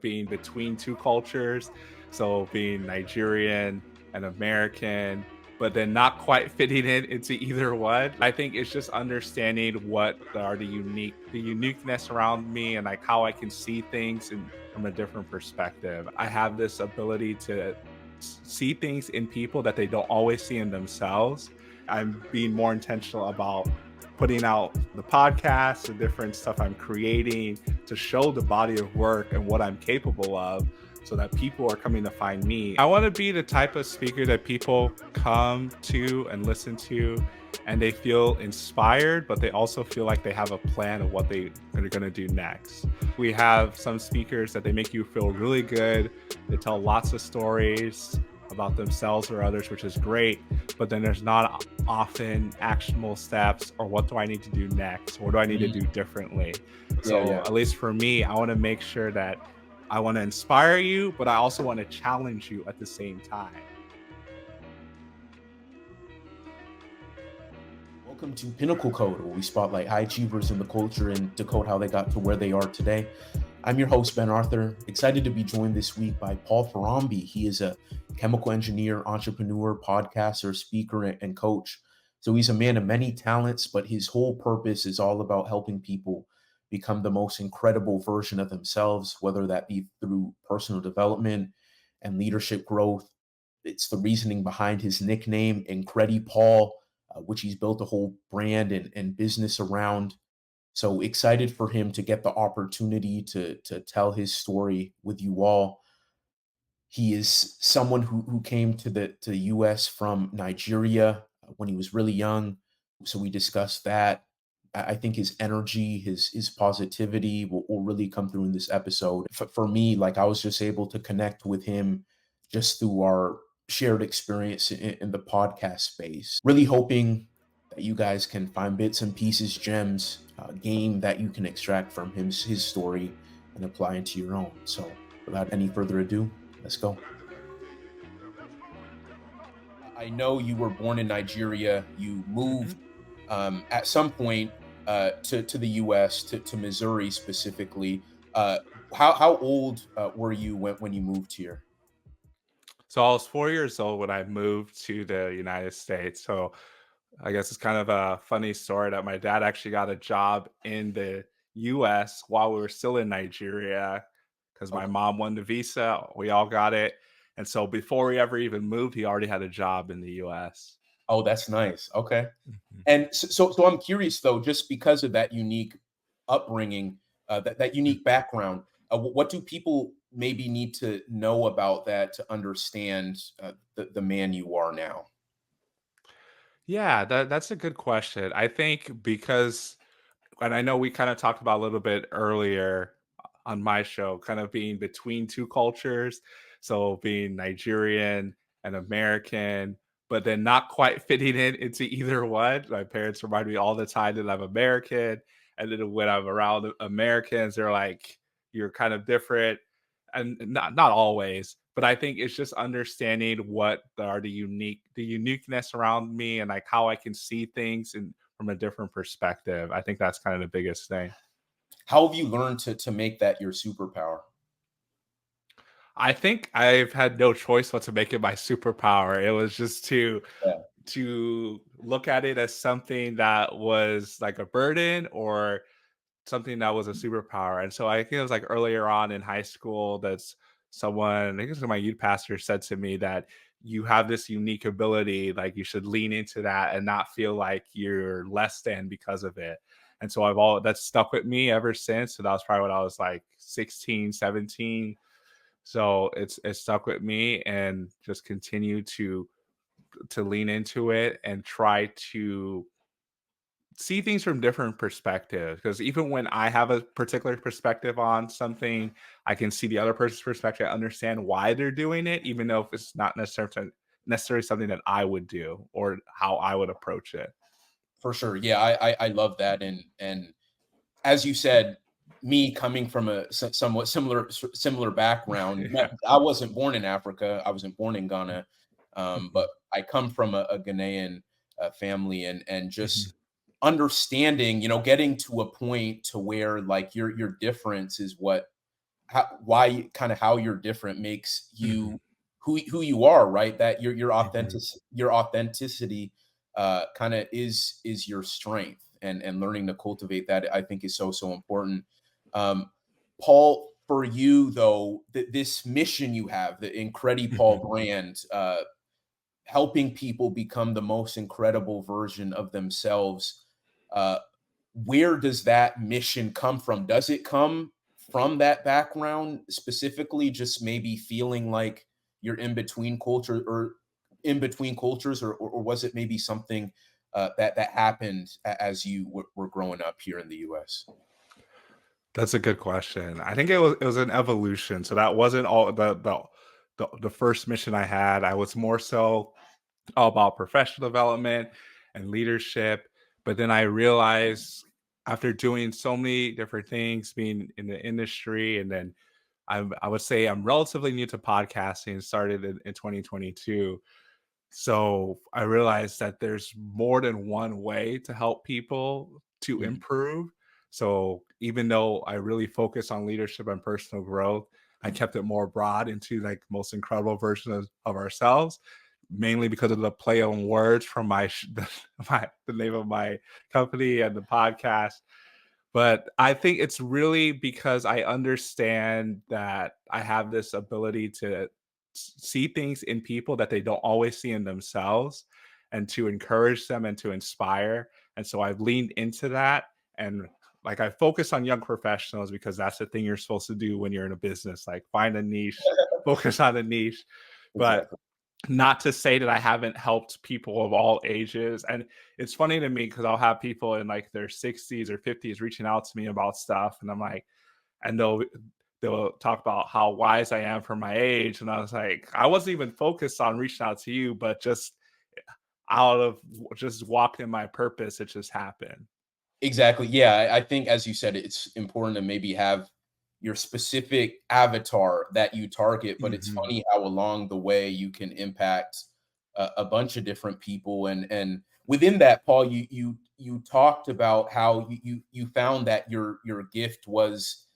being between two cultures. So being Nigerian and American, but then not quite fitting in into either one. I think it's just understanding what are the uniqueness around me and like how I can see things from a different perspective. I have this ability to see things in people that they don't always see in themselves. I'm being more intentional about putting out the podcast, the different stuff I'm creating to show the body of work and what I'm capable of so that people are coming to find me. I want to be the type of speaker that people come to and listen to and they feel inspired, but they also feel like they have a plan of what they are going to do next. We have some speakers that they make you feel really good. They tell lots of stories about themselves or others, which is great, but then there's not often actionable steps or what do I need to do next? What do I need to Mhm. do differently? Yeah, So yeah. at least for me, I want to make sure that I want to inspire you, but I also want to challenge you at the same time. Welcome to Pinnacle Code, where we spotlight high achievers in the culture and decode how they got to where they are today. I'm your host, Ben Arthur, excited to be joined this week by Paul Faronbi. He is a chemical engineer, entrepreneur, podcaster, speaker, and coach. So he's a man of many talents, but his whole purpose is all about helping people become the most incredible version of themselves, whether that be through personal development and leadership growth. It's the reasoning behind his nickname, IncrediPaul, which he's built a whole brand and business around. So excited for him to get the opportunity to tell his story with you all. He is someone who came to the US from Nigeria when he was really young. So we discussed that. I think his energy, his positivity will really come through in this episode. For me, like I was just able to connect with him just through our shared experience in the podcast space. Really hoping that you guys can find bits and pieces, gems, game that you can extract from his story and apply into your own. So without any further ado, let's go. I know you were born in Nigeria. You Mhm. moved at some point to the U.S. to Missouri specifically. Uh, how old were you when you moved here? So I was 4 years old when I moved to the United States. So I guess it's kind of a funny story that my dad actually got a job in the US while we were still in Nigeria because my Okay. mom won the visa. We all got it. And so before we ever even moved, he already had a job in the US. Oh, that's nice. Okay. Mhm. And so I'm curious though, just because of that unique upbringing, that unique background, what do people maybe need to know about that to understand the man you are now? Yeah, that's a good question. I think because and I know we kind of talked about a little bit earlier on my show, kind of being between two cultures. So being Nigerian and American, but then not quite fitting in into either one. My parents remind me all the time that I'm American. And then when I'm around Americans, they're like, you're kind of different. And not always, but I think it's just understanding what are the uniqueness around me and like how I can see things and from a different perspective. I think that's kind of the biggest thing. How have you learned to make that your superpower? I think I've had no choice but to make it my superpower. It was just Yeah. to look at it as something that was like a burden or something that was a superpower. And so I think it was like earlier on in high school that's someone, I think it was my youth pastor said to me that you have this unique ability, like you should lean into that and not feel like you're less than because of it. And so that's stuck with me ever since. So that was probably when I was like 16, 17. So it's stuck with me and just continue to lean into it and try to see things from different perspectives because even when I have a particular perspective on something, I can see the other person's perspective, understand why they're doing it, even though if it's not necessarily something that I would do or how I would approach it. For sure. Yeah, I love that. And as you said, me coming from a somewhat similar background, I wasn't born in Africa. I wasn't born in Ghana, Mhm, but I come from a Ghanaian family, and mhm, just understanding, getting to a point to where like your difference is what why kind of how you're different makes Mhm, you who you are, right? That mhm, your authenticity kind of is your strength, and learning to cultivate that, I think, is so important. Um, Paul, for you though, this mission you have, the mhm. IncrediPaul brand, helping people become the most incredible version of themselves. Uh, where does that mission come from? Does it come from that background specifically, just maybe feeling like you're in between culture or in between cultures, or was it maybe something that happened as you were growing up here in the US? That's a good question. I think it was an evolution. So that wasn't all the first mission I had. I was more so all about professional development and leadership. But then I realized after doing so many different things, being in the industry, and then I would say I'm relatively new to podcasting, started in 2022. So I realized that there's more than one way to help people to Mhm. improve. So even though I really focus on leadership and personal growth, I kept it more broad into like most incredible version of ourselves, mainly because of the play on words from the name of my company and the podcast. But I think it's really because I understand that I have this ability to see things in people that they don't always see in themselves, and to encourage them and to inspire. And so I've leaned into that, and like I focus on young professionals because that's the thing you're supposed to do when you're in a business, like find a niche, focus on a niche. But Exactly. not to say that I haven't helped people of all ages. And it's funny to me because I'll have people in like their 60s or 50s reaching out to me about stuff. And I'm like, and they'll talk about how wise I am for my age. And I was like, I wasn't even focused on reaching out to you, but just out of just walking my purpose, it just happened. Exactly. Yeah, I think, as you said, it's important to maybe have your specific avatar that you target, but it's Mhm. funny how along the way you can impact a bunch of different people. And within that, Paul, you talked about how you found that your gift was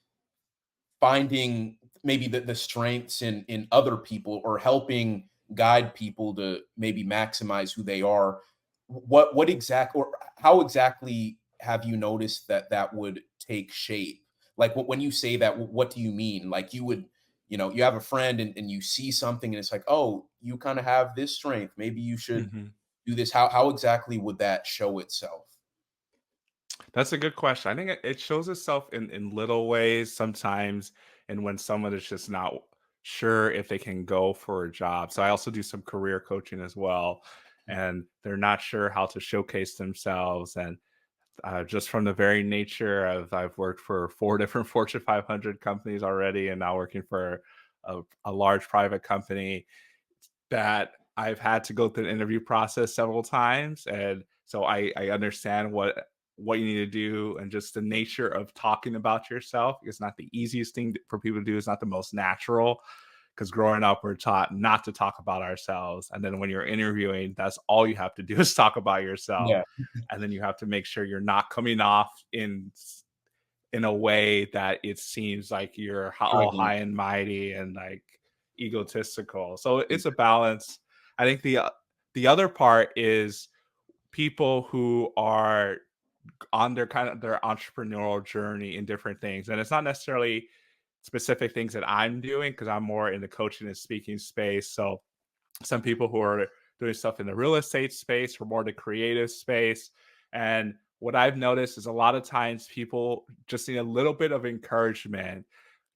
finding maybe the strengths in other people, or helping guide people to maybe maximize who they are. What exact, or how exactly have you noticed that that would take shape? Like, when you say that, what do you mean? Like, you would, you have a friend, and you see something and it's like, oh, you kind of have this strength, maybe you should Mhm. do this. How exactly would that show itself? That's a good question. I think it shows itself in little ways sometimes, and when someone is just not sure if they can go for a job. So I also do some career coaching as well, and they're not sure how to showcase themselves. And just from the very nature of I've worked for 4 different Fortune 500 companies already, and now working for a large private company, that I've had to go through the interview process several times, and so I understand what you need to do, and just the nature of talking about yourself is not the easiest thing for people to do. It's not the most natural because growing up we're taught not to talk about ourselves, and then when you're interviewing, that's all you have to do is talk about yourself, Yeah, and then you have to make sure you're not coming off in a way that it seems like you're all arrogant. high and mighty and like egotistical. So it's a balance. I think the other part is people who are on their kind of their entrepreneurial journey in different things, and it's not necessarily specific things that I'm doing because I'm more in the coaching and speaking space. So some people who are doing stuff in the real estate space or more the creative space. And what I've noticed is a lot of times people just need a little bit of encouragement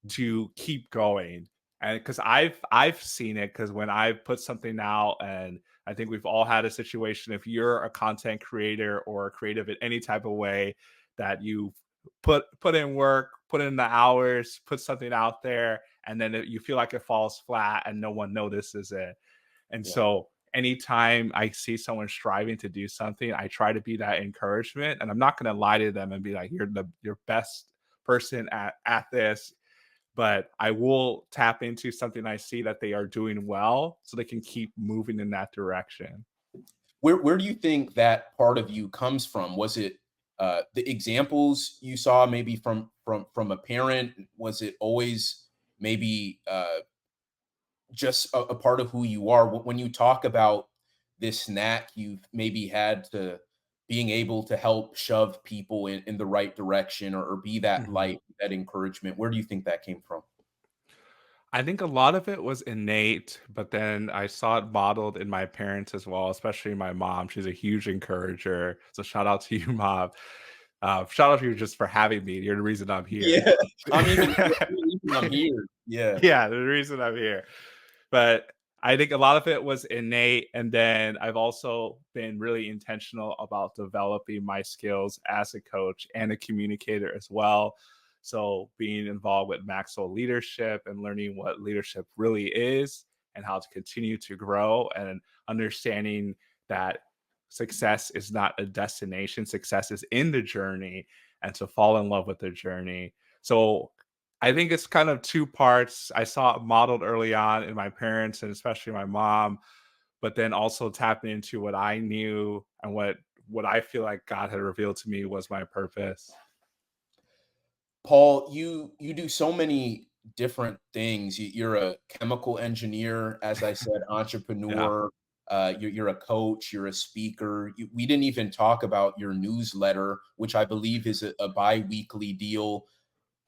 to keep going. And because I've seen it, because when I put something out, and I think we've all had a situation, if you're a content creator or a creative in any type of way, that you put in work, put in the hours, put something out there, and then you feel like it falls flat and no one notices it. And Yeah. so anytime I see someone striving to do something, I try to be that encouragement. And I'm not going to lie to them and be like, you're your best person at this. But I will tap into something I see that they are doing well so they can keep moving in that direction. Where do you think that part of you comes from? Was it the examples you saw maybe from a parent? Was it always maybe just a part of who you are. When you talk about this knack you've maybe had to being able to help shove people in the right direction, or be that Mhm. light, that encouragement, where do you think that came from? I think a lot of it was innate, but then I saw it modeled in my parents as well, especially my mom. She's a huge encourager. So shout out to you, mom. Shout out to you just for having me. You're the reason I'm here. Yeah, I'm here. Yeah. Yeah, the reason I'm here. But I think a lot of it was innate, and then I've also been really intentional about developing my skills as a coach and a communicator as well. So being involved with Maxwell leadership and learning what leadership really is and how to continue to grow, and understanding that success is not a destination, success is in the journey, and to fall in love with the journey. So I think it's kind of 2 parts. I saw it modeled early on in my parents and especially my mom, but then also tapping into what I knew and what I feel like God had revealed to me was my purpose. Paul, you do so many different things. You're a chemical engineer, as I said, Yeah. entrepreneur. You're a coach. You're a speaker. We didn't even talk about your newsletter, which I believe is a bi-weekly deal.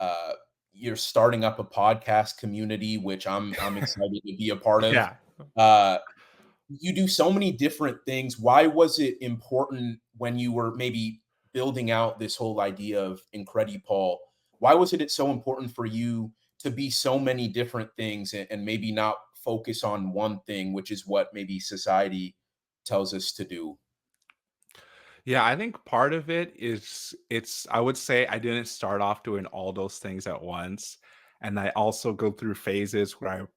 Uh, you're starting up a podcast community, which I'm excited to be a part of. Yeah. Uh, you do so many different things. Why was it important when you were maybe building out this whole idea of IncrediPaul? Why was it so important for you to be so many different things, and maybe not focus on one thing, which is what maybe society tells us to do? Yeah, I think part of it is it's I would say I didn't start off doing all those things at once. And I also go through phases where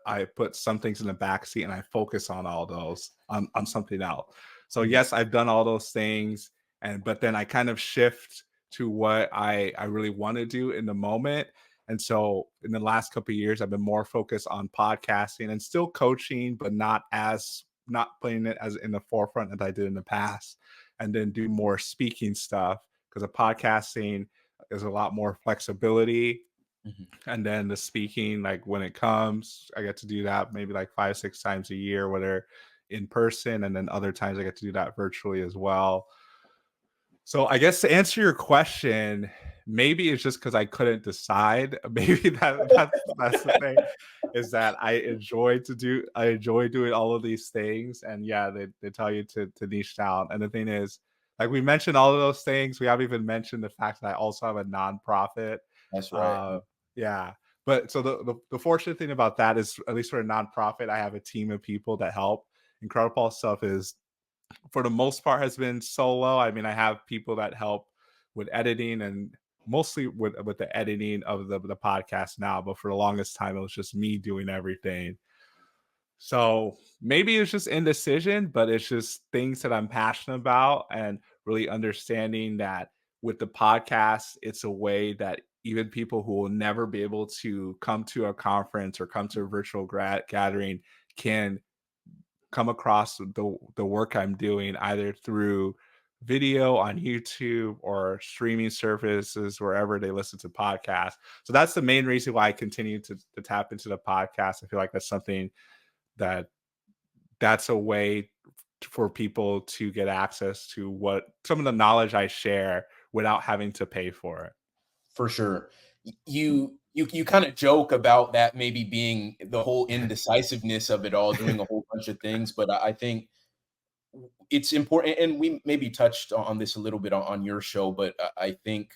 I put some things in the backseat and I focus on all those on something else. So Mhm. yes, I've done all those things, and but then I kind of shift to what I really want to do in the moment. And so in the last couple of years, I've been more focused on podcasting and still coaching, but not putting it as in the forefront as I did in the past, and then do more speaking stuff because the podcasting is a lot more flexibility. Mhm. And then the speaking, like when it comes, I get to do that maybe like 5, 6 times a year, whether in person, and then other times I get to do that virtually as well. So I guess to answer your question, maybe it's just because I couldn't decide. Maybe that's the thing, is that I enjoy doing all of these things. And yeah, they tell you to niche down. And the thing is, like we mentioned all of those things, we haven't even mentioned the fact that I also have a nonprofit. That's right. Uh yeah. But so the fortunate thing about that is, at least for a nonprofit, I have a team of people that help. Incredible stuff is, for the most part, has been solo. I mean, I have people that help with editing, and mostly with the editing of the podcast now, but for the longest time it was just me doing everything. So maybe it's just indecision, but it's just things that I'm passionate about, and really understanding that with the podcast, it's a way that even people who will never be able to come to a conference or come to a virtual gathering can come across the work I'm doing either through video on YouTube or streaming services wherever they listen to podcasts. So that's the main reason why I continue to tap into the podcast. I feel like that's something that that's a way for people to get access to what some of the knowledge I share without having to pay for it. For sure. You kind of joke about that maybe being the whole indecisiveness of it all, doing a whole bunch of things, but I think it's important, and we maybe touched on this a little bit on your show, but I think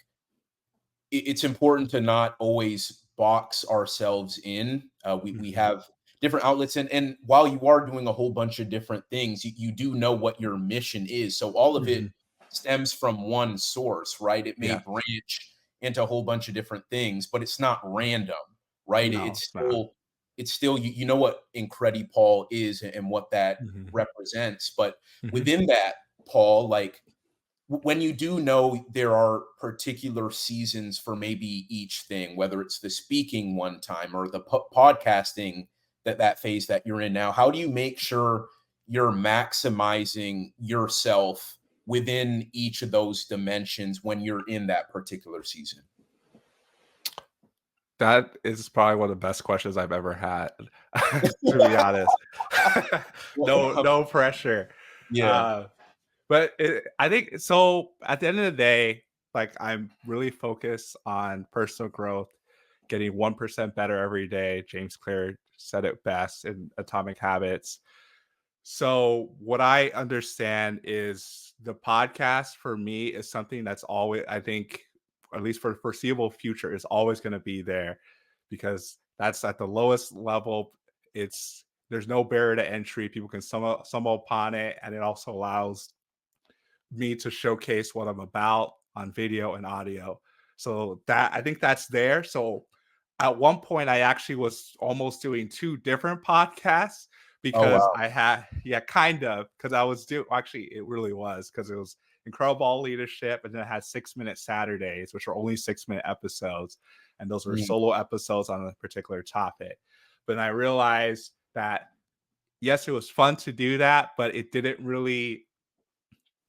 it's important to not always box ourselves in. We Mhm, have different outlets, and while you are doing a whole bunch of different things, you do know what your mission is. So all of it mhm. stems from one source, right? It may Yeah. branch into a whole bunch of different things, but it's not random, right? No, it's not. It's still you know what IncrediPaul is and what that Mhm, represents, but mhm, within that, Paul, like when you do know there are particular seasons for maybe each thing, whether it's the speaking one time or the podcasting, that phase that you're in now, how do you make sure you're maximizing yourself within each of those dimensions when you're in that particular season? That is probably one of the best questions I've ever had, to be honest. No, Well, no pressure. yeah. Uh, but I think so. At the end of the day, like I'm really focused on personal growth, getting 1% better every day. James Clear said it best in Atomic Habits. So what I understand is the podcast for me is something that's always, I think, at least for the foreseeable future, is always going to be there because that's at the lowest level. It's there's no barrier to entry. People can stumble upon it, and it also allows me to showcase what I'm about on video and audio. So that I think that's there. So at one point I actually was almost doing two different podcasts Oh, because wow. I had yeah, kind of because I was doing actually it really was because it was incredible leadership and then it had 6 minute Saturdays, which are only 6 minute episodes. And those were Mm, solo episodes on a particular topic. But I realized that yes, it was fun to do that, but it didn't really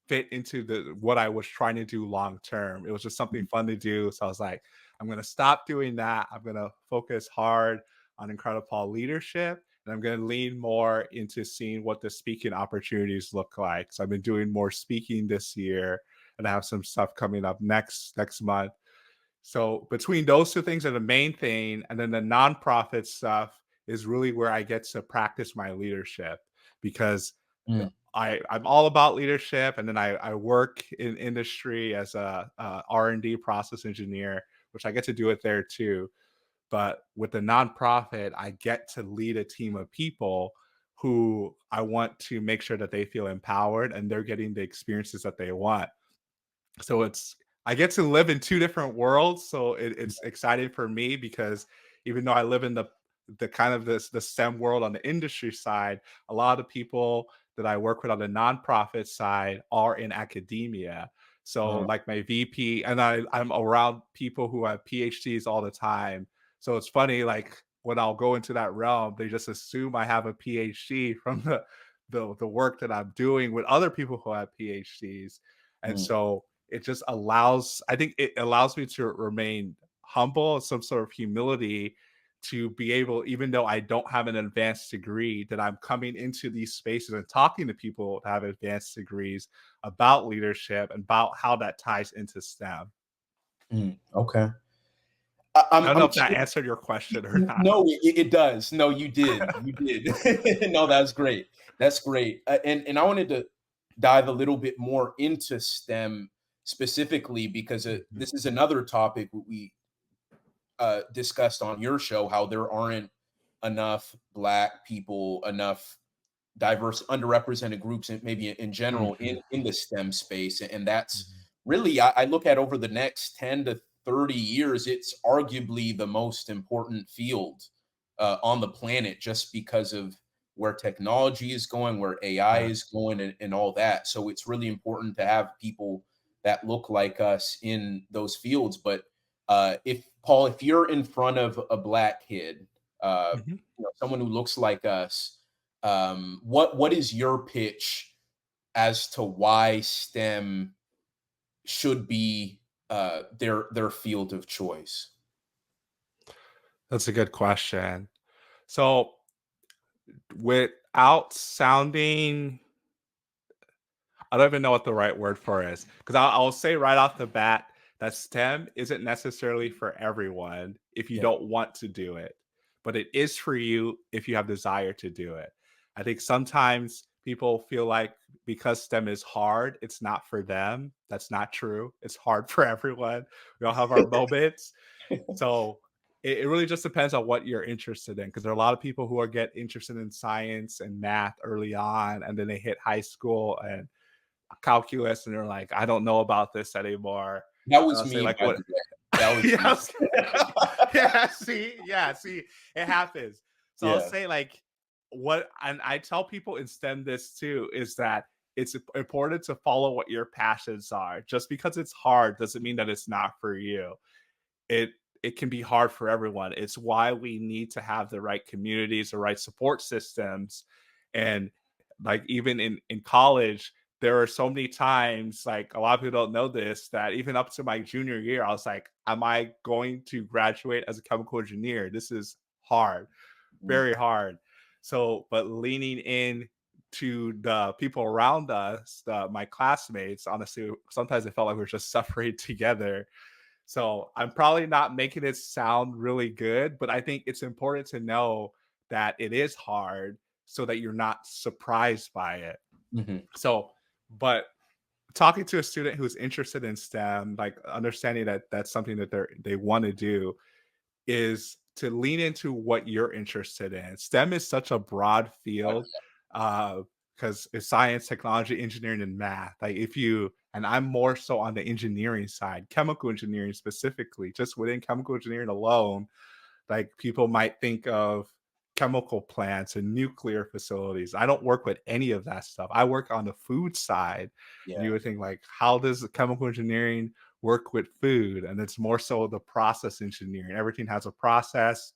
fit into the what I was trying to do long term. It was just something mm, fun to do. So I was like, I'm gonna stop doing that. I'm gonna focus hard on IncrediPaul leadership. And I'm gonna lean more into seeing what the speaking opportunities look like. So I've been doing more speaking this year and I have some stuff coming up next month. So between those two things are the main thing, and then the nonprofit stuff is really where I get to practice my leadership because mm, I'm all about leadership, and then I work in industry as a R&D process engineer, which I get to do it there too. But with the nonprofit, I get to lead a team of people who I want to make sure that they feel empowered and they're getting the experiences that they want. So it's I get to live in 2 different worlds, so it's exciting for me because even though I live in the kind of the STEM world on the industry side, a lot of people that I work with on the nonprofit side are in academia. So, uh, like my VP and I'm around people who have PhDs all the time. So it's funny, like, when I'll go into that realm, they just assume I have a PhD from the work that I'm doing with other people who have PhDs. And mm, so it just allows I think it allows me to remain humble, some sort of humility to be able, even though I don't have an advanced degree, that I'm coming into these spaces and talking to people that have advanced degrees about leadership and about how that ties into STEM. okay. I don't know I'm if that curious. answered your question or not. No, it does. No, you did. You did. No, that's great. That's great. And I wanted to dive a little bit more into STEM specifically because Mhm, this is another topic we discussed on your show, how there aren't enough Black people, enough diverse, underrepresented groups, and maybe in general mhm, in the STEM space. And that's mhm, really, I look at over the next 10 to 30 years, it's arguably the most important field on the planet just because of where technology is going, where AI yeah, is going, and all that. So it's really important to have people that look like us in those fields. But if Paul, if you're in front of a Black kid, mhm. someone who looks like us, what is your pitch as to why STEM should be their field of choice? That's a good question. So, without sounding I don't even know what the right word for it is because I'll say right off the bat that STEM isn't necessarily for everyone if you Yeah. don't want to do it, but it is for you if you have desire to do it. I think sometimes people feel like because STEM is hard, it's not for them. That's not true. It's hard for everyone. We all have our moments. So it really just depends on what you're interested in because there are a lot of people who are get interested in science and math early on, and then they hit high school and calculus and they're like, I don't know about this anymore. That And was I'll say, me, like, by what? the way. That was me. Yes. Yeah, see, it happens. So I'll Yeah. say, like, what, and I tell people in STEM this too, is that it's important to follow what your passions are. Just because it's hard doesn't mean that it's not for you. It it can be hard for everyone. It's why we need to have the right communities, the right support systems, and like even in college, there were so many times, like a lot of people don't know this, that even up to my junior year, I was like, am I going to graduate as a chemical engineer? This is hard, Mm. very hard. So, but leaning in to the people around us, my classmates, honestly, sometimes it felt like we were just suffering together. So I'm probably not making it sound really good, but I think it's important to know that it is hard so that you're not surprised by it. Mhm. So, but talking to a student who's interested in STEM, like understanding that that's something that they want to do, is to lean into what you're interested in. STEM is such a broad field, because it's science, technology, engineering, and math. Like if you and I'm more so on the engineering side, chemical engineering specifically, just within chemical engineering alone, like people might think of chemical plants and nuclear facilities. I don't work with any of that stuff. I work on the food side. And you Yeah. would think like, how does chemical engineering work with food? And it's more so the process engineering. Everything has a process,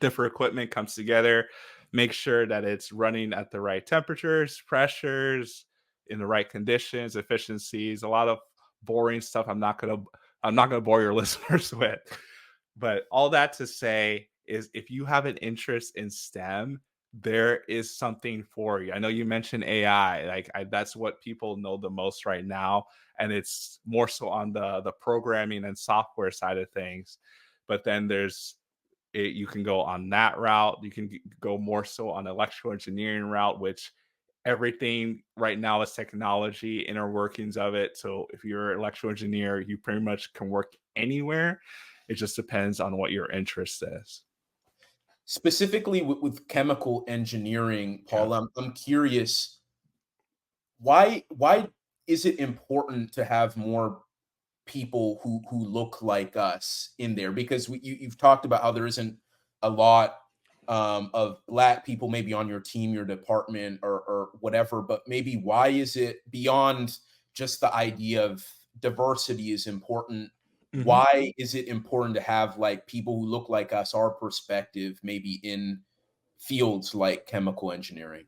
different equipment comes together, make sure that it's running at the right temperatures, pressures, in the right conditions, efficiencies, a lot of boring stuff I'm not gonna bore your listeners with. But all that to say is if you have an interest in STEM, there is something for you. I know you mentioned AI, like that's what people know the most right now, and it's more so on the programming and software side of things. But then you can go on that route. You can go more so on electrical engineering route, which everything right now is technology, inner workings of it. So if you're an electrical engineer, you pretty much can work anywhere. It just depends on what your interest is. Specifically with chemical engineering, Yeah. Paul, I'm curious, why is it important to have more people who look like us in there? Because you've talked about how there isn't a lot of black people maybe on your team, your department, or whatever. But maybe why is it beyond just the idea of diversity is important? Mhm. Why is it important to have like people who look like us, our perspective, maybe in fields like chemical engineering?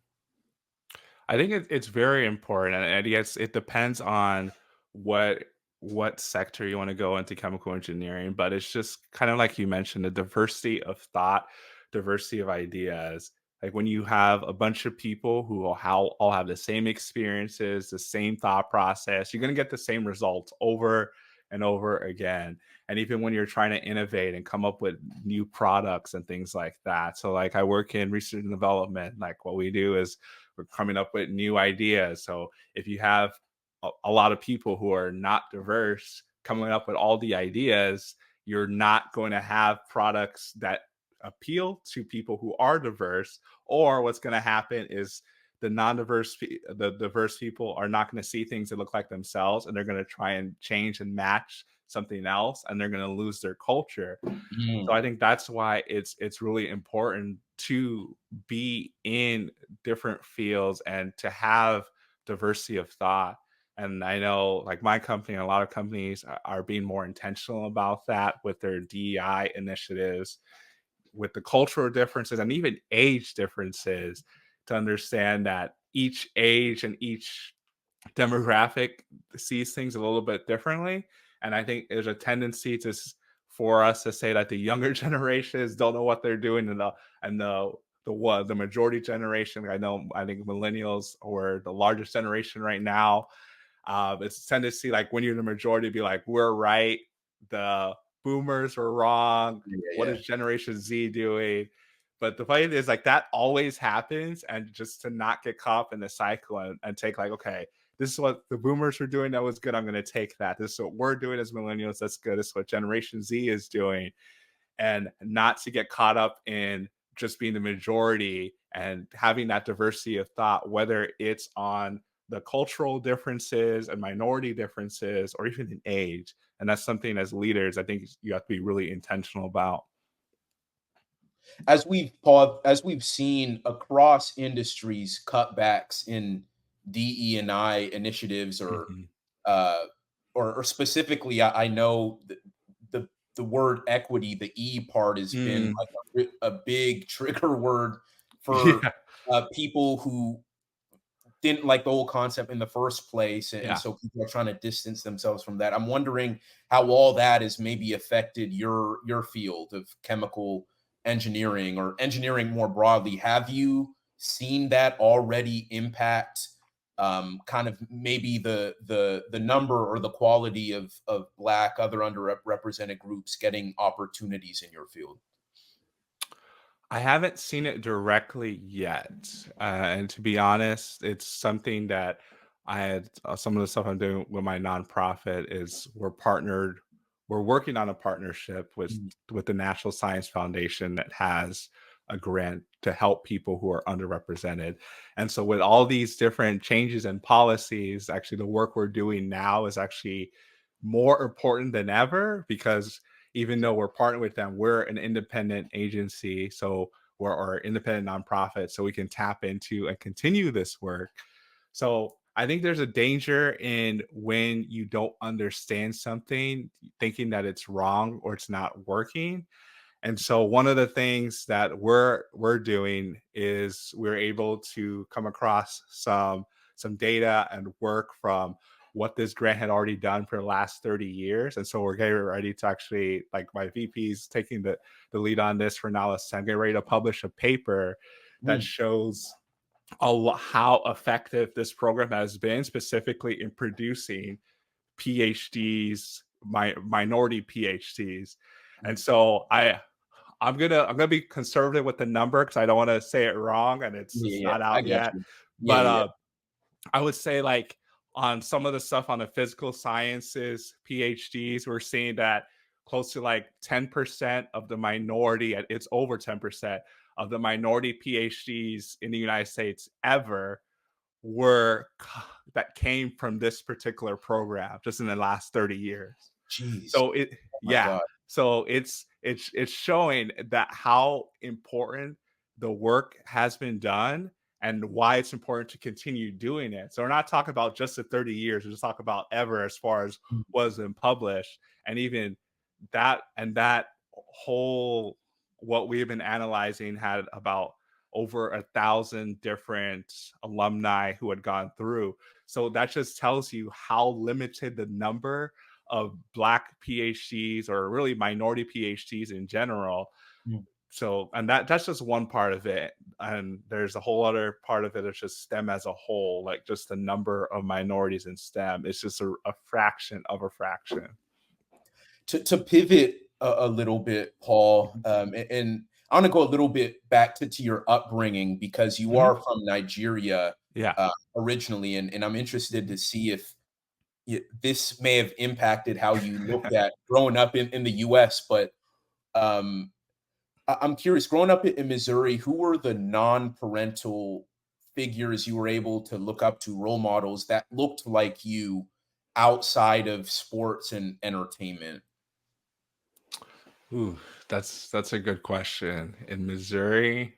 I think it's very important, and yes, it depends on what what sector you want to go into chemical engineering. But it's just kind of like you mentioned, the diversity of thought, diversity of ideas. Like when you have a bunch of people who all have the same experiences, the same thought process, you're going to get the same results over and over again. And even when you're trying to innovate and come up with new products and things like that. So, like I work in research and development. Like what we do is we're coming up with new ideas. So if you have a lot of people who are not diverse coming up with all the ideas, you're not going to have products that appeal to people who are diverse. Or what's going to happen is the diverse people are not going to see things that look like themselves, and they're going to try and change and match something else, and they're going to lose their culture. So Mm. I think that's why it's really important to be in different fields and to have diversity of thought. And I know like my company and a lot of companies are being more intentional about that with their DEI initiatives, with the cultural differences and even age differences, to understand that each age and each demographic sees things a little bit differently. And I think there's a tendency for us to say that the younger generations don't know what they're doing, and the majority generation. I think millennials are the largest generation right now. It's a tendency like when you're the majority, be like, we're right, the boomers were wrong. Yeah, What yeah. is Generation Z doing? But the funny thing is, like that always happens, and just to not get caught up in the cycle and take like, okay, this is what the boomers were doing. That was good. I'm going to take that. This is what we're doing as millennials. That's good. This is what Generation Z is doing, and not to get caught up in just being the majority and having that diversity of thought, whether it's on the cultural differences and minority differences or even in age. And that's something as leaders, I think you have to be really intentional about. As we've Paul, as we've seen across industries, cutbacks in DE and I initiatives, Mhm. uh, or specifically, I know the the word equity, the E part, has been Mm. like a big trigger word for Yeah. people who didn't like the whole concept in the first place, and Yeah. so people are trying to distance themselves from that. I'm wondering how all that has maybe affected your field of chemical engineering or engineering more broadly. Have you seen that already impact kind of maybe the number or the quality of Black, other underrepresented groups getting opportunities in your field? I haven't seen it directly yet, and to be honest, it's something that I had some of the stuff I'm doing with my nonprofit is we're working on a partnership Mm, with the National Science Foundation that has a grant to help people who are underrepresented. And so with all these different changes and policies, actually the work we're doing now is actually more important than ever because even though we're partnering with them, we're an independent agency. So we're or independent nonprofit. So we can tap into and continue this work. So I think there's a danger in when you don't understand something, thinking that it's wrong or it's not working. And so one of the things that we're doing is we're able to come across some data and work from what this grant had already done for the last 30 years. And so we're getting ready to actually, like my VP's taking the lead on this for now. I'm getting ready to publish a paper that mm, shows how effective this program has been, specifically in producing PhDs, minority PhDs. And mm. so I'm gonna be conservative with the number because I don't want to say it wrong and it's Yeah, yeah, not I out get yet. you. Yeah, But yeah, yeah. I would say like on some of the stuff on the physical sciences PhDs, we're seeing that close to like 10% of the minority, it's over 10% of the minority PhDs in the United States ever were that came from this particular program just in the last 30 years. Jeez. So it Oh my yeah. God. So it's showing that how important the work has been done and why it's important to continue doing it. So we're not talking about just the 30 years, we're just talking about ever as far as Mm, what has been published. And even that whole what we've been analyzing had about over 1,000 different alumni who had gone through. So that just tells you how limited the number of Black PhDs or really minority PhDs in general. mm. So, and that's just one part of it. And there's a whole other part of it. It's just STEM as a whole, like just the number of minorities in STEM. It's just a fraction of a fraction. To pivot a little bit, Paul, and I want to go a little bit back to your upbringing because you Mhm. are from Nigeria Yeah. originally, and I'm interested to see if this may have impacted how you looked at growing up in the U.S. But um, I'm curious, growing up in Missouri, who were the non-parental figures you were able to look up to, role models that looked like you outside of sports and entertainment? Ooh, that's a good question. In Missouri,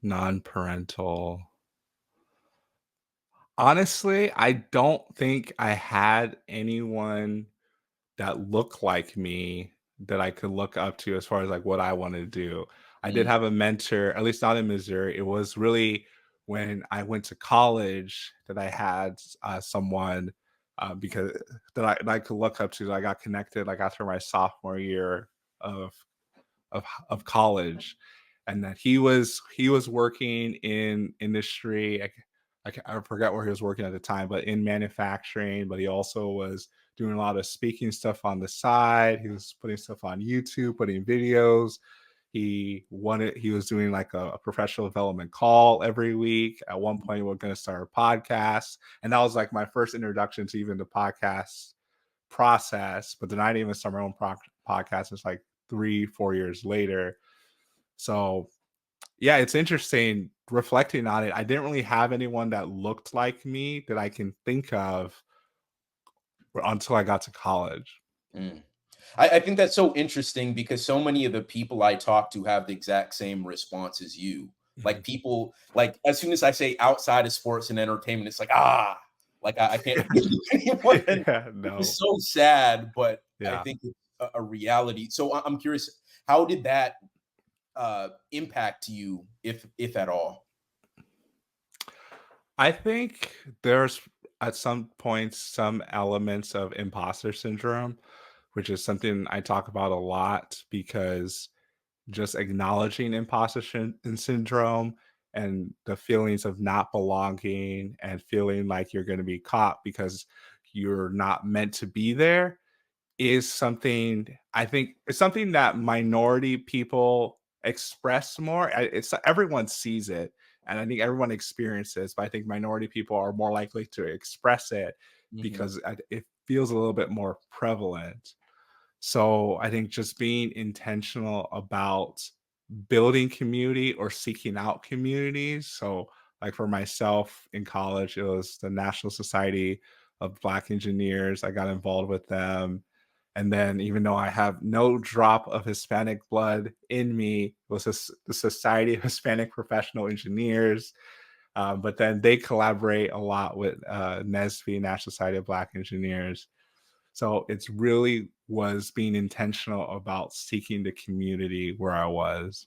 non-parental. Honestly, I don't think I had anyone that looked like me that I could look up to as far as like what I wanted to do. I did Mm, have a mentor, at least not in Missouri. It was really when I went to college that I had someone because that I could look up to. That I got connected like after my sophomore year of of college, and that he was working in industry. I forget where he was working at the time, but in manufacturing. But he also was doing a lot of speaking stuff on the side. He was putting stuff on YouTube, putting videos. He was doing like a professional development call every week. At one point, we are going to start a podcast. And that was like my first introduction to even the podcast process. But then I didn't even start my own podcast. It's like 3 4 years later. So yeah, it's interesting reflecting on it. I didn't really have anyone that looked like me that I can think of until I got to college. mm. I think that's so interesting because so many of the people I talk to have the exact same response as you. Mhm. Like people, like as soon as I say outside of sports and entertainment, it's like like I can't think of anyone. Yeah, It's no. so sad, but I Yeah. think it's a reality. So I'm curious, how did that impact you, if at all? I think there's at some points some elements of imposter syndrome, which is something I talk about a lot because just acknowledging syndrome and the feelings of not belonging and feeling like you're going to be caught because you're not meant to be there is something I think it's something that minority people express more. It's everyone sees it, and I think everyone experiences. But I think minority people are more likely to express it Hmm. because it feels a little bit more prevalent. So I think just being intentional about building community or seeking out communities. So, like for myself in college, it was the National Society of Black Engineers. I got involved with them. And then, even though I have no drop of Hispanic blood in me, it was the Society of Hispanic Professional Engineers. But then they collaborate a lot with NSBE, National Society of Black Engineers. So it's really was being intentional about seeking the community where I was.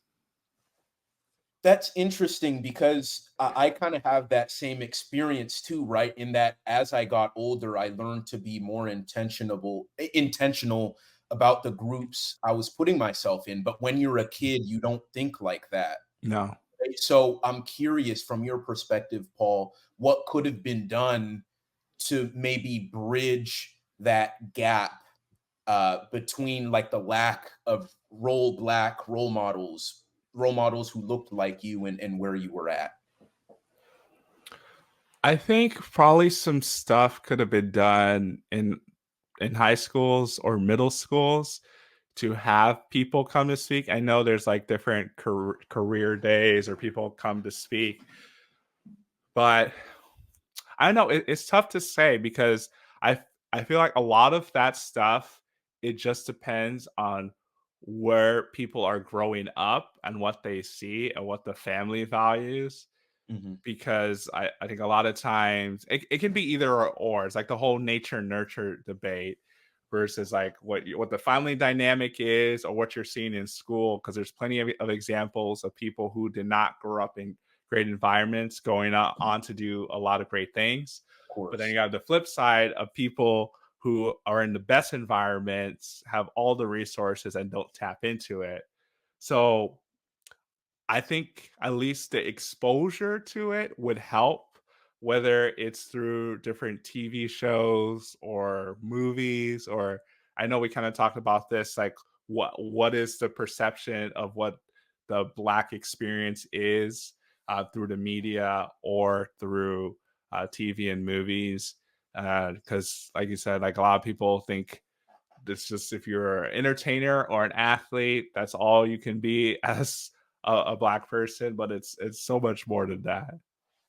That's interesting because I kind of have that same experience too, right? In that as I got older, I learned to be more intentional about the groups I was putting myself in. But when you're a kid, you don't think like that. No. Right? So I'm curious from your perspective, Paul, what could have been done to maybe bridge that gap between like the lack of black role models who looked like you and where you were at. I think probably some stuff could have been done in high schools or middle schools to have people come to speak. I know there's like different career days or people come to speak, but I don't know. It's tough to say because I I feel like a lot of that stuff it just depends on where people are growing up and what they see and what the family values Hmm. because I think a lot of times it can be either or. It's like the whole nature nurture debate versus like what the family dynamic is or what you're seeing in school. Because there's plenty of examples of people who did not grow up in great environments going on to do a lot of great things. Of But then you course. have the flip side of people who are in the best environments, have all the resources and don't tap into it. So I think at least the exposure to it would help, whether it's through different TV shows or movies, or I know we kind of talked about this, like what is the perception of what the Black experience is through the media or through TV and movies? Because, like you said, like a lot of people think it's just if you're an entertainer or an athlete, that's all you can be as a black person, but it's so much more than that.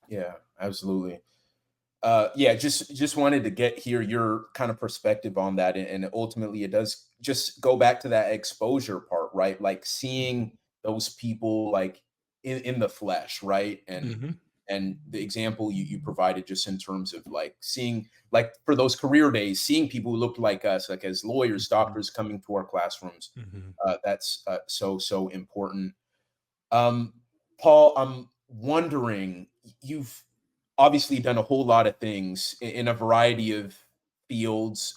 Yeah, absolutely. Yeah, just wanted to hear your kind of perspective on that, and ultimately, it does just go back to that exposure part, right? Like seeing those people like in the flesh, right? Mhm, And the example you provided just in terms of like seeing like for those career days, seeing people who looked like us, like as lawyers, mhm, doctors coming to our classrooms, mhm, that's so important. Um, Paul, I'm wondering, you've obviously done a whole lot of things in a variety of fields,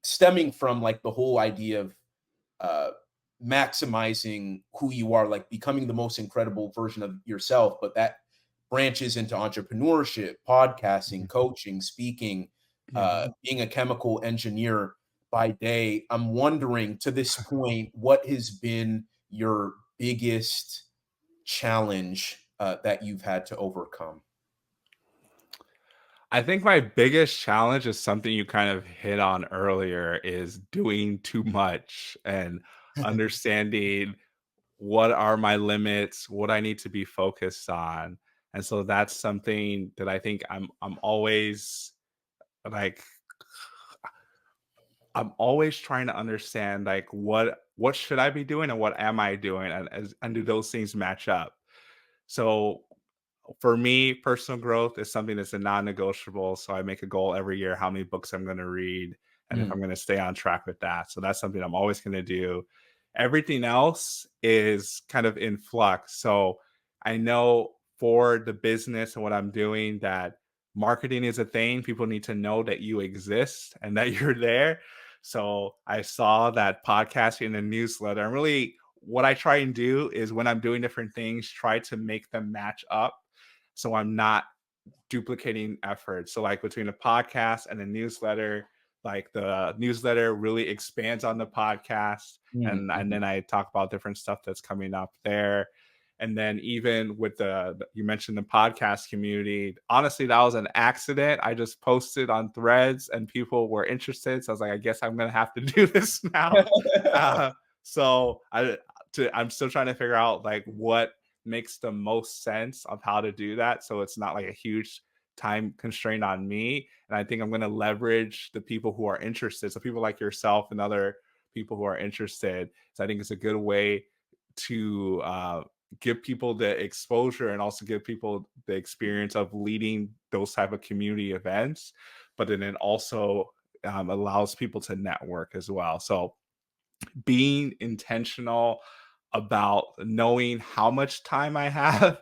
stemming from like the whole idea of uh, maximizing who you are, like becoming the most incredible version of yourself. But that branches into entrepreneurship, podcasting, mhm, coaching, speaking, mhm. being a chemical engineer by day. I'm wondering to this point, what has been your biggest challenge that you've had to overcome? I think my biggest challenge is something you kind of hit on earlier is doing too much and understanding what are my limits, what I need to be focused on. And so that's something that I think I'm always like I'm always trying to understand like what should I be doing and what am I doing and do those things match up? So for me, personal growth is something that's a non-negotiable. So I make a goal every year how many books I'm going to read and if Mm, I'm going to stay on track with that. So that's something I'm always going to do. Everything else is kind of in flux. So I know for the business and what I'm doing that marketing is a thing. People need to know that you exist and that you're there. So I saw that podcasting and a newsletter. And really, what I try and do is when I'm doing different things, try to make them match up. So I'm not duplicating efforts. So like between the podcast and the newsletter, like the newsletter really expands on the podcast, and Mhm. then I talk about different stuff that's coming up there. And then even with you mentioned the podcast community, honestly, that was an accident. I just posted on Threads and people were interested. So I was like, I guess I'm gonna have to do this now. Uh, so I'm still trying to figure out like what makes the most sense of how to do that. So it's not like a huge time constraint on me. And I think I'm going to leverage the people who are interested. So people like yourself and other people who are interested. So I think it's a good way to give people the exposure and also give people the experience of leading those type of community events. But then it also allows people to network as well. So being intentional about knowing how much time I have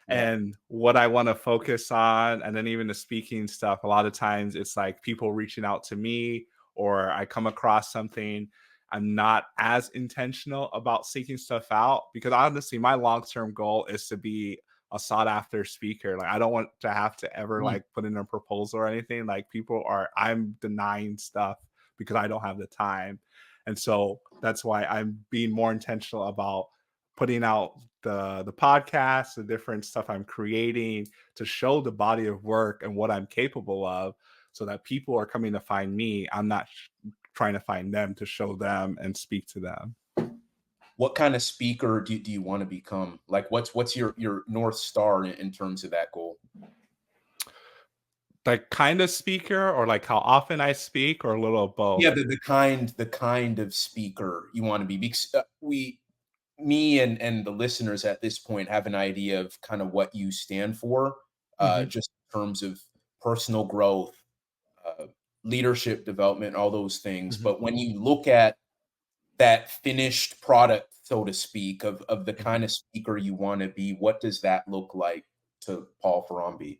Yeah. and what I want to focus on. And then even the speaking stuff, a lot of times it's like people reaching out to me or I come across something. I'm not as intentional about seeking stuff out because honestly, my long term goal is to be a sought after speaker. Like I don't want to have to ever Mm. like put in a proposal or anything. Like I'm denying stuff because I don't have the time. And so that's why I'm being more intentional about putting out the podcast, the different stuff I'm creating to show the body of work and what I'm capable of so that people are coming to find me. I'm not trying to find them to show them and speak to them. What kind of speaker do you want to become? Like, what's your North Star in terms of that goal? Like kind of speaker or like how often I speak or a little of Yeah, both. the kind of speaker you want to be, because me and the listeners at this point have an idea of kind of what you stand for, Mhm, just in terms of personal growth, uh, leadership development, all those things. mhm, But when you look at that finished product, so to speak, of the mhm. kind of speaker you want to be, what does that look like to Paul Faronbi?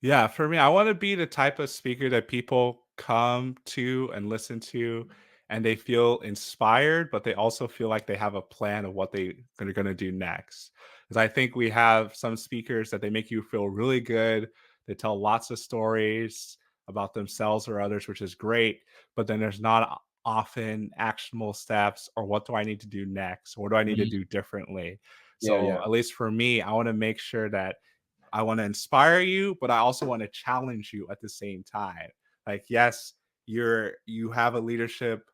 Yeah, for me, I want to be the type of speaker that people come to and listen to, and they feel inspired, but they also feel like they have a plan of what are going to do next. Because I think we have some speakers that they make you feel really good. They tell lots of stories about themselves or others, which is great. But then there's not often actionable steps or what do I need to do next? What do I need to Mhm. do differently? Yeah, So, yeah. at least for me, I want to make sure that I want to inspire you, but I also want to challenge you at the same time. Like, yes, you have a leadership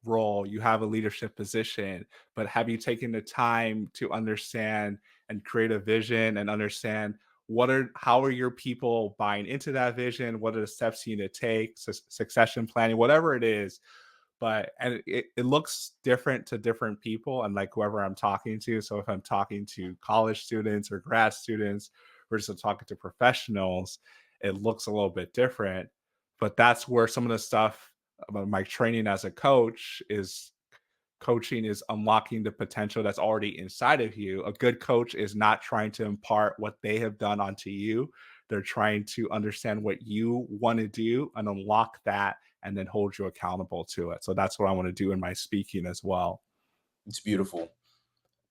role, you have a leadership position, but have you taken the time to understand and create a vision and understand how are your people buying into that vision? What are the steps you need to take, succession planning, whatever it is, but and it looks different to different people and like whoever I'm talking to. So if I'm talking to college students or grad students versus talking to professionals, it looks a little bit different. But that's where some of the stuff about my training as a coach is coaching is unlocking the potential that's already inside of you. A good coach is not trying to impart what they have done onto you. They're trying to understand what you want to do and unlock that and then hold you accountable to it. So that's what I want to do in my speaking as well. It's beautiful.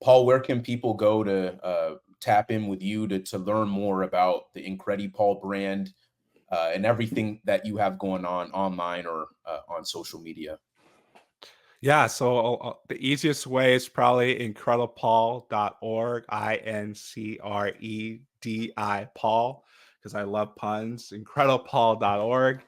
Paul, where can people go to tap in with you to learn more about the IncrediPaul brand and everything that you have going on online or on social media? Yeah, so the easiest way is probably incredipaul.org, INCREDI Paul, because I love puns, incredipaul.org.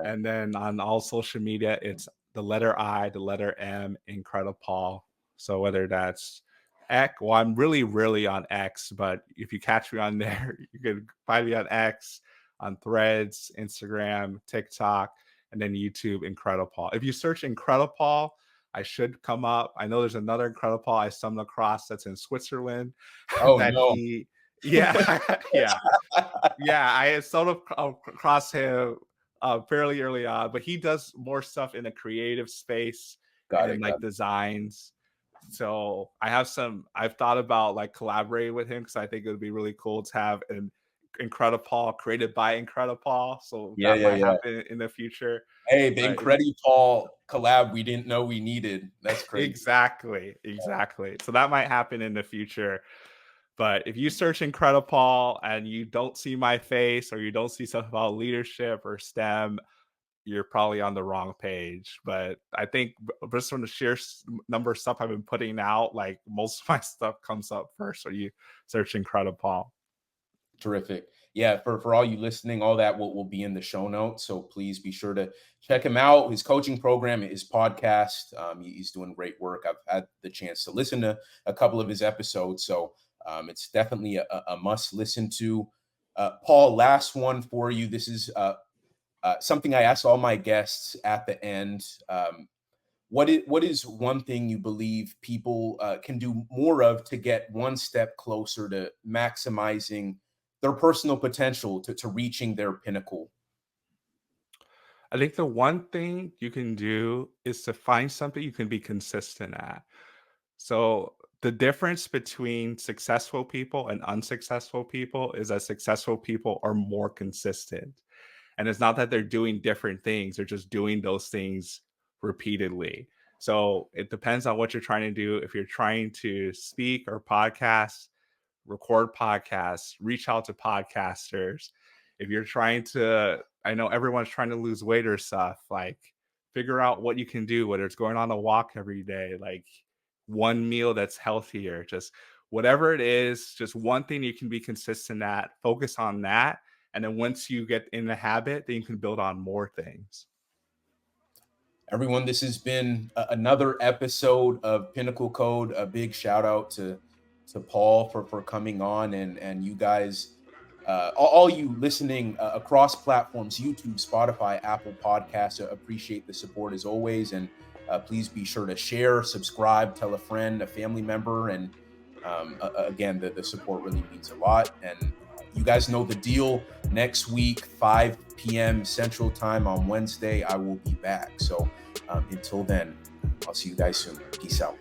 Yeah. And then on all social media, it's the letter I, the letter M, Incredipaul. So whether that's X, well, I'm really, really on X, but if you catch me on there, you can find me on X, on Threads, Instagram, TikTok, and then YouTube, IncrediPaul. If you search IncrediPaul, I should come up. I know there's another Incredible I stumbled across that's in Switzerland Oh that no. yeah, yeah, yeah. I had stumbled across him fairly early on, but he does more stuff in a creative space Got and it. like Got it. designs. So I've thought about like collaborating with him because I think it would be really cool to have an IncrediPaul created by IncrediPaul. So Yeah, that yeah, might yeah. happen in the future. Hey, the But IncrediPaul collab we didn't know we needed. That's crazy. exactly. So that might happen in the future. But if you search IncrediPaul and you don't see my face or you don't see stuff about leadership or STEM, you're probably on the wrong page. But I think just from the sheer number of stuff I've been putting out, like most of my stuff comes up first. So you search IncrediPaul. Terrific. Yeah, for all you listening, all that will be in the show notes. So please be sure to check him out. His coaching program, his podcast. He's doing great work. I've had the chance to listen to a couple of his episodes. So it's definitely a must listen to. Paul, last one for you. This is something I ask all my guests at the end. What is one thing you believe people can do more of to get one step closer to maximizing their personal potential to reaching their pinnacle? I think the one thing you can do is to find something you can be consistent at. So the difference between successful people and unsuccessful people is that successful people are more consistent. And it's not that they're doing different things, they're just doing those things repeatedly. So it depends on what you're trying to do. If you're trying to speak or podcast, record podcasts, reach out to podcasters. If you're trying to, I know everyone's trying to lose weight or stuff, like figure out what you can do, whether it's going on a walk every day, like one meal that's healthier, just whatever it is, just one thing you can be consistent at, focus on that. And then once you get in the habit, then you can build on more things. Everyone, this has been another episode of Pinnacle Code. A big shout out to Paul for coming on, and you guys, all you listening across platforms, YouTube, Spotify, Apple Podcasts. Appreciate the support as always, and please be sure to share, subscribe, tell a friend, a family member, and again, the support really means a lot. And you guys know the deal. Next week, 5 p.m. Central Time on Wednesday, I will be back. So until then, I'll see you guys soon. Peace out.